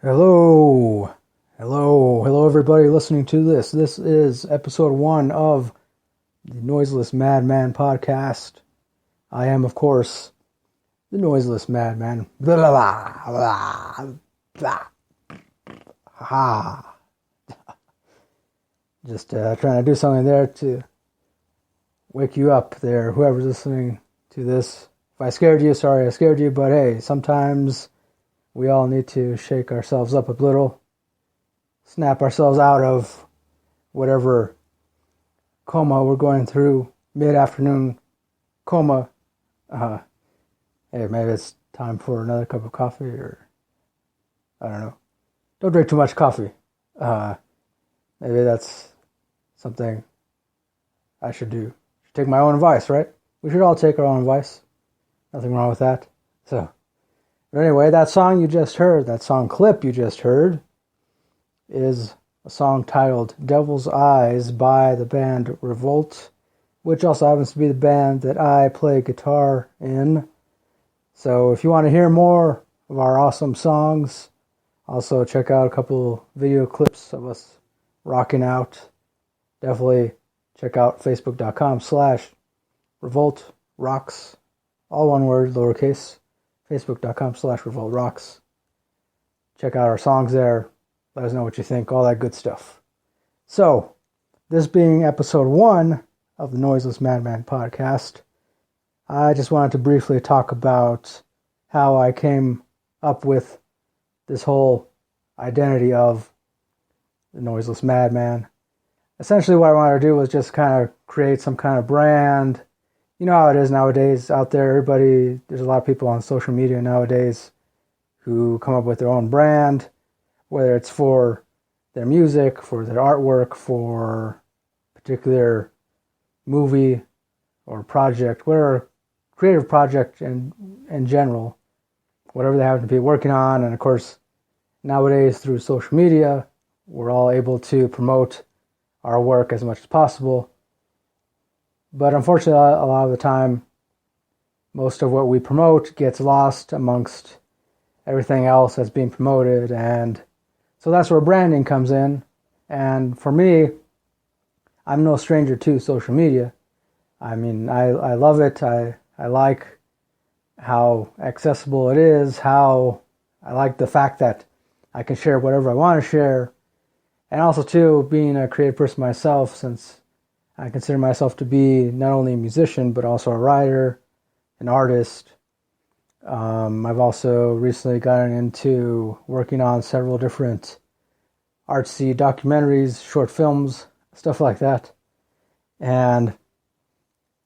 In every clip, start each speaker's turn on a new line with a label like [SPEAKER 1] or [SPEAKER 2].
[SPEAKER 1] Hello, everybody listening to this. This is episode 1 of the Noiseless Madman podcast. I am, of course, the Noiseless Madman. Blah, blah, blah, blah. Ha. Just trying to do something there to wake you up there, whoever's listening to this. If I scared you, sorry I scared you, but hey, sometimes we all need to shake ourselves up a little, snap ourselves out of whatever coma we're going through, mid-afternoon coma. Hey, maybe it's time for another cup of coffee, or I don't know. Don't drink too much coffee. Maybe that's something I should do. Should take my own advice, right? We should all take our own advice. Nothing wrong with that. But anyway, that song you just heard, that song clip you just heard, is a song titled Devil's Eyes by the band Revolt, which also happens to be the band that I play guitar in. So if you want to hear more of our awesome songs, also check out a couple video clips of us rocking out. Definitely check out facebook.com/revoltrocks, all one word, lowercase. facebook.com/revoltrocks. Check out our songs there. Let us know what you think, all that good stuff. So, this being episode 1 of the Noiseless Madman podcast, I just wanted to briefly talk about how I came up with this whole identity of the Noiseless Madman. Essentially what I wanted to do was just kind of create some kind of brand. You know how it is nowadays out there. There's a lot of people on social media nowadays who come up with their own brand, whether it's for their music, for their artwork, for a particular movie or project, whatever creative project in general, whatever they happen to be working on. And of course, nowadays through social media, we're all able to promote our work as much as possible. But unfortunately, a lot of the time, most of what we promote gets lost amongst everything else that's being promoted. And so that's where branding comes in. And for me, I'm no stranger to social media. I mean, I love it. I like how accessible it is, how I like the fact that I can share whatever I want to share. And also, too, being a creative person myself, since I consider myself to be not only a musician, but also a writer, an artist. I've also recently gotten into working on several different artsy documentaries, short films, stuff like that. And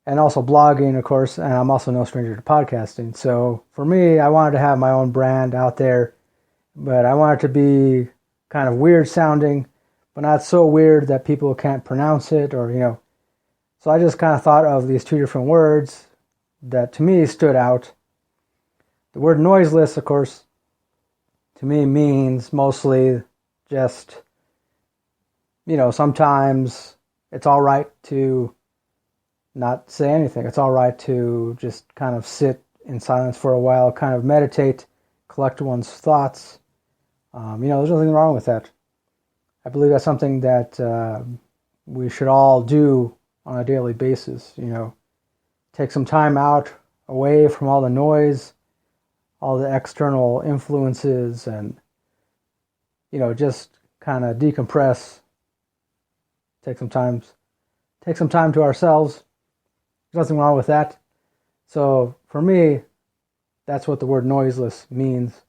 [SPEAKER 1] also blogging, of course, and I'm also no stranger to podcasting. So for me, I wanted to have my own brand out there, but I wanted to be kind of weird sounding, but not so weird that people can't pronounce it, or, you know. So I just kind of thought of these two different words that to me stood out. The word noiseless, of course, to me means mostly just, you know, sometimes it's all right to not say anything. It's all right to just kind of sit in silence for a while, kind of meditate, collect one's thoughts. There's nothing wrong with that. I believe that's something that we should all do on a daily basis. Take some time out away from all the noise, all the external influences, and just kind of decompress. Take some time to ourselves. There's nothing wrong with that. So for me, that's what the word noiseless means.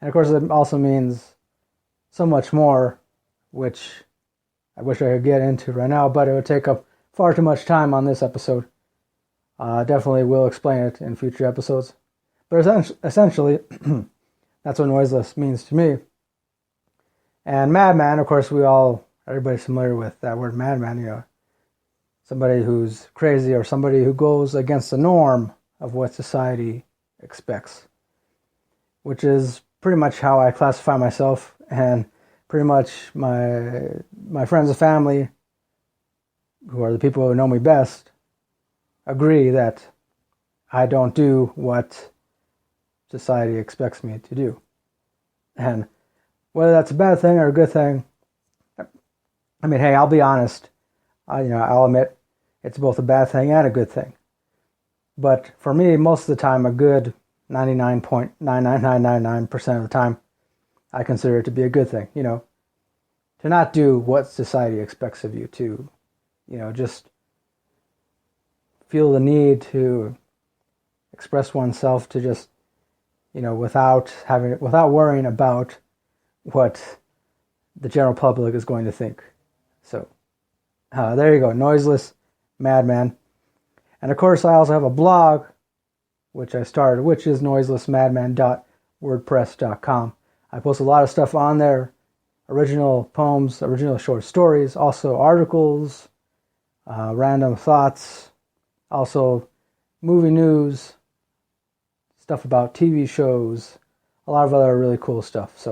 [SPEAKER 1] And of course, it also means so much more, which I wish I could get into right now, but it would take up far too much time on this episode. Definitely will explain it in future episodes. But essentially, that's what noiseless means to me. And madman, of course, everybody's familiar with that word madman, somebody who's crazy or somebody who goes against the norm of what society expects, which is pretty much how I classify myself, and pretty much my friends and family, who are the people who know me best, agree that I don't do what society expects me to do. And Whether that's a bad thing or a good thing, I mean, hey, I'll be honest. I'll admit it's both a bad thing and a good thing. But for me, most of the time, a good 99.99999% of the time, I consider it to be a good thing. To not do what society expects of you, to, just feel the need to express oneself, to just, without worrying about what the general public is going to think. So there you go, Noiseless Madman. And of course, I also have a blog, which I started, which is noiselessmadman.wordpress.com. I post a lot of stuff on there, original poems, original short stories, also articles, random thoughts, also movie news, stuff about TV shows, a lot of other really cool stuff.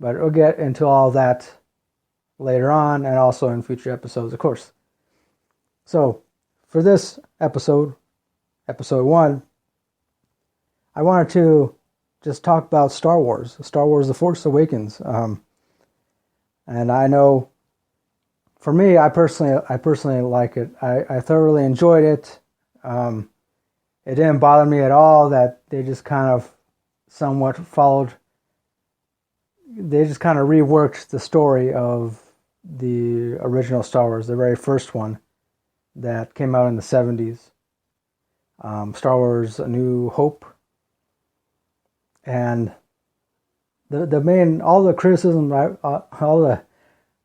[SPEAKER 1] But we'll get into all that later on and also in future episodes, of course. So, for this episode 1, I wanted to just talk about Star Wars The Force Awakens. And I know, for me, I personally like it. I thoroughly enjoyed it. It didn't bother me at all that they just kind of somewhat they just kind of reworked the story of the original Star Wars, the very first one that came out in the 70s. Star Wars A New Hope. And all the criticism,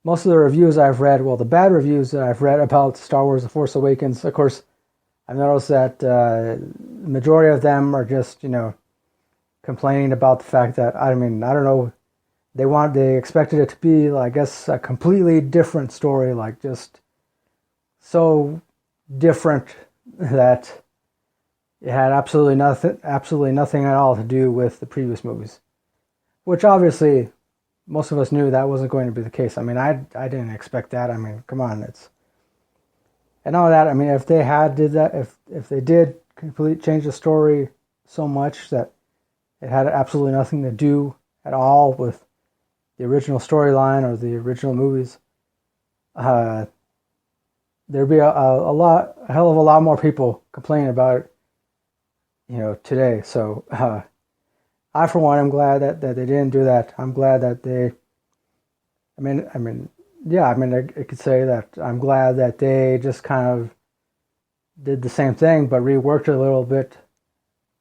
[SPEAKER 1] most of the reviews I've read, well, the bad reviews that I've read about Star Wars The Force Awakens, of course, I've noticed that the majority of them are just, complaining about the fact that, I don't know, they expected it to be, I guess, a completely different story, like just so different that it had absolutely nothing at all to do with the previous movies. Which obviously, most of us knew that wasn't going to be the case. I didn't expect that. Come on, and all that. If they did that, if they did completely change the story so much that it had absolutely nothing to do at all with the original storyline or the original movies, there'd be a hell of a lot more people complaining about it, today. So I, for one, am glad that they didn't do that. I'm glad that they, I could say that I'm glad that they just kind of did the same thing, but reworked it a little bit,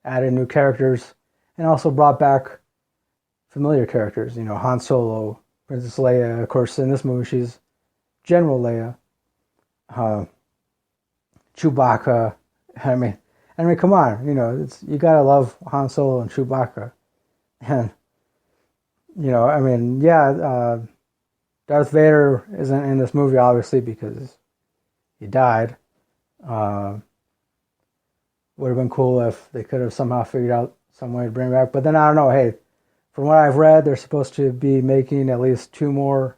[SPEAKER 1] added new characters, and also brought back familiar characters. Han Solo, Princess Leia. Of course, in this movie, she's General Leia. Chewbacca. Come on, you gotta love Han Solo and Chewbacca. And, Darth Vader isn't in this movie, obviously, because he died. Would have been cool if they could have somehow figured out some way to bring him back. But then, I don't know, hey, from what I've read, they're supposed to be making at least 2 more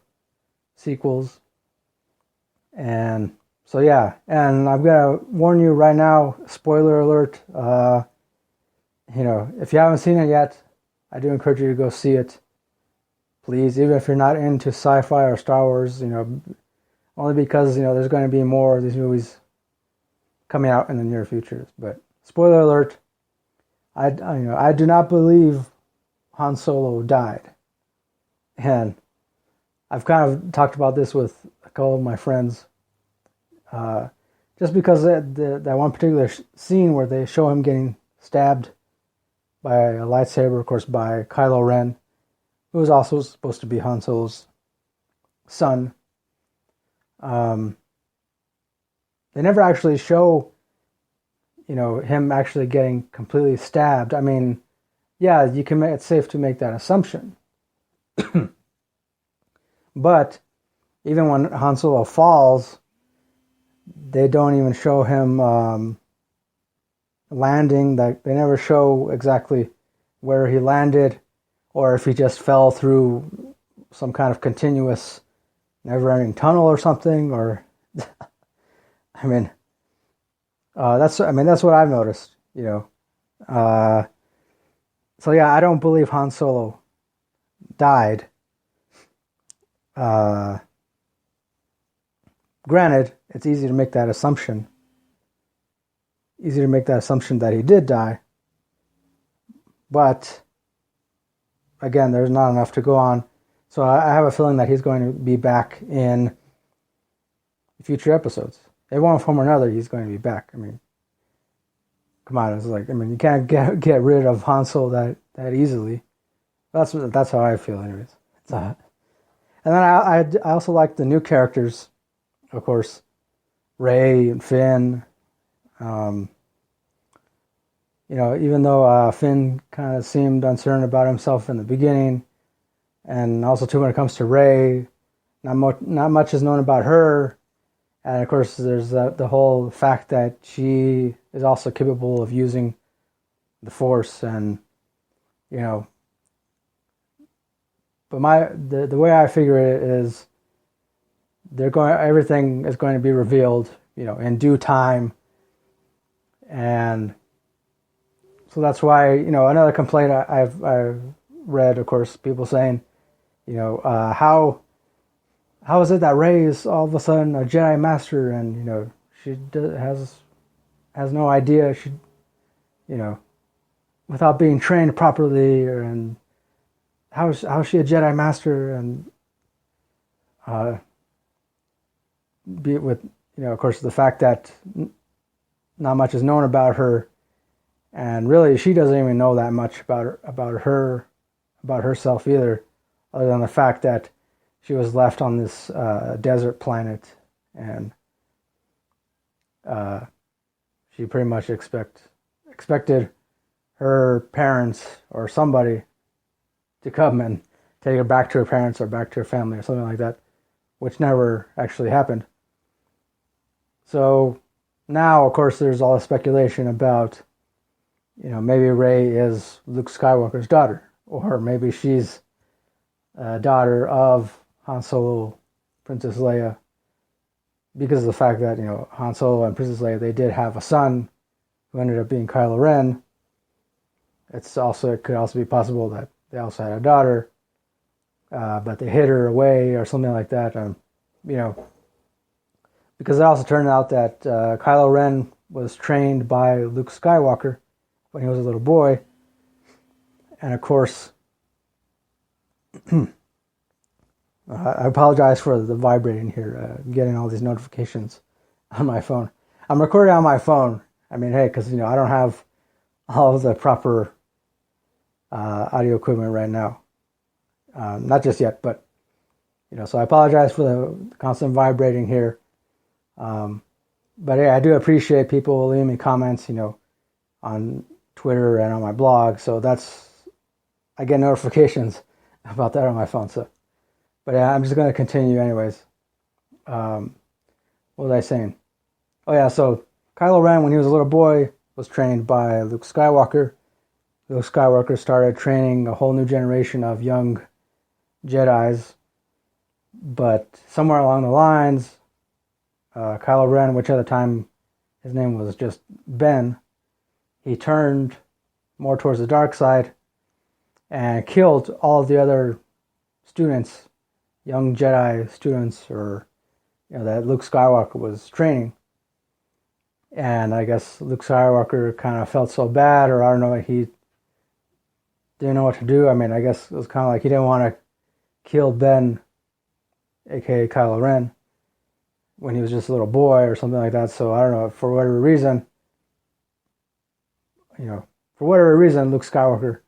[SPEAKER 1] sequels. And so, yeah, and I'm going to warn you right now, spoiler alert, if you haven't seen it yet, I do encourage you to go see it. Please, even if you're not into sci-fi or Star Wars, only because, there's going to be more of these movies coming out in the near future. But spoiler alert, I do not believe Han Solo died. And I've kind of talked about this with a couple of my friends. Just because that one particular scene where they show him getting stabbed by a lightsaber, of course, by Kylo Ren, who was also supposed to be Han Solo's son. They never actually show, him actually getting completely stabbed. Yeah, it's safe to make that assumption. But even when Han Solo falls, they don't even show him landing. They never show exactly where he landed, or if he just fell through some kind of continuous, never-ending tunnel or something. Or, that's what I've noticed. So yeah, I don't believe Han Solo died, granted, it's easy to make that assumption. Easy to make that assumption that he did die. But, again, there's not enough to go on. So I have a feeling that he's going to be back in future episodes. In one form or another, he's going to be back. I mean, come on, it's like, I mean, you can't get rid of Han Solo that easily. That's how I feel, anyways. And then I also like the new characters, of course, Rey and Finn. Even though Finn kind of seemed uncertain about himself in the beginning, and also too when it comes to Rey, not much is known about her. And of course, there's the whole fact that she is also capable of using the Force, and but the way I figure it is, everything is going to be revealed, in due time, and so that's why another complaint I've read, of course, people saying, how is it that Rey is all of a sudden a Jedi Master, and she has no idea, she without being trained properly, and how is she a Jedi Master, and of course, the fact that not much is known about her, and really she doesn't even know that much about herself either, other than the fact that she was left on this desert planet, and she pretty much expected her parents or somebody to come and take her back to her parents or back to her family or something like that, which never actually happened. So now, of course, there's all the speculation about, maybe Rey is Luke Skywalker's daughter, or maybe she's a daughter of Han Solo, Princess Leia, because of the fact that, Han Solo and Princess Leia, they did have a son who ended up being Kylo Ren. It could also be possible that they also had a daughter, but they hid her away or something like that. Because it also turned out that Kylo Ren was trained by Luke Skywalker when he was a little boy. And of course, I apologize for the vibrating here, getting all these notifications on my phone. I'm recording on my phone. I mean, hey, because, I don't have all of the proper audio equipment right now. Not just yet, but, so I apologize for the constant vibrating here. But yeah, I do appreciate people leaving me comments, on Twitter and on my blog. So I get notifications about that on my phone. So, but yeah, I'm just going to continue anyways. What was I saying? Oh yeah, so Kylo Ren, when he was a little boy, was trained by Luke Skywalker. Luke Skywalker started training a whole new generation of young Jedis. But somewhere along the lines, Kylo Ren, which at the time his name was just Ben, he turned more towards the dark side and killed all of the other students, young Jedi students, or that Luke Skywalker was training. And I guess Luke Skywalker kind of felt so bad, or I don't know, he didn't know what to do. I mean, I guess it was kind of like he didn't want to kill Ben, aka Kylo Ren, when he was just a little boy or something like that. So I don't know, for whatever reason, Luke Skywalker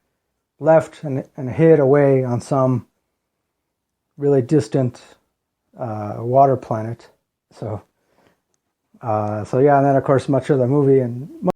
[SPEAKER 1] left and hid away on some really distant water planet. So yeah, and then of course much of the movie and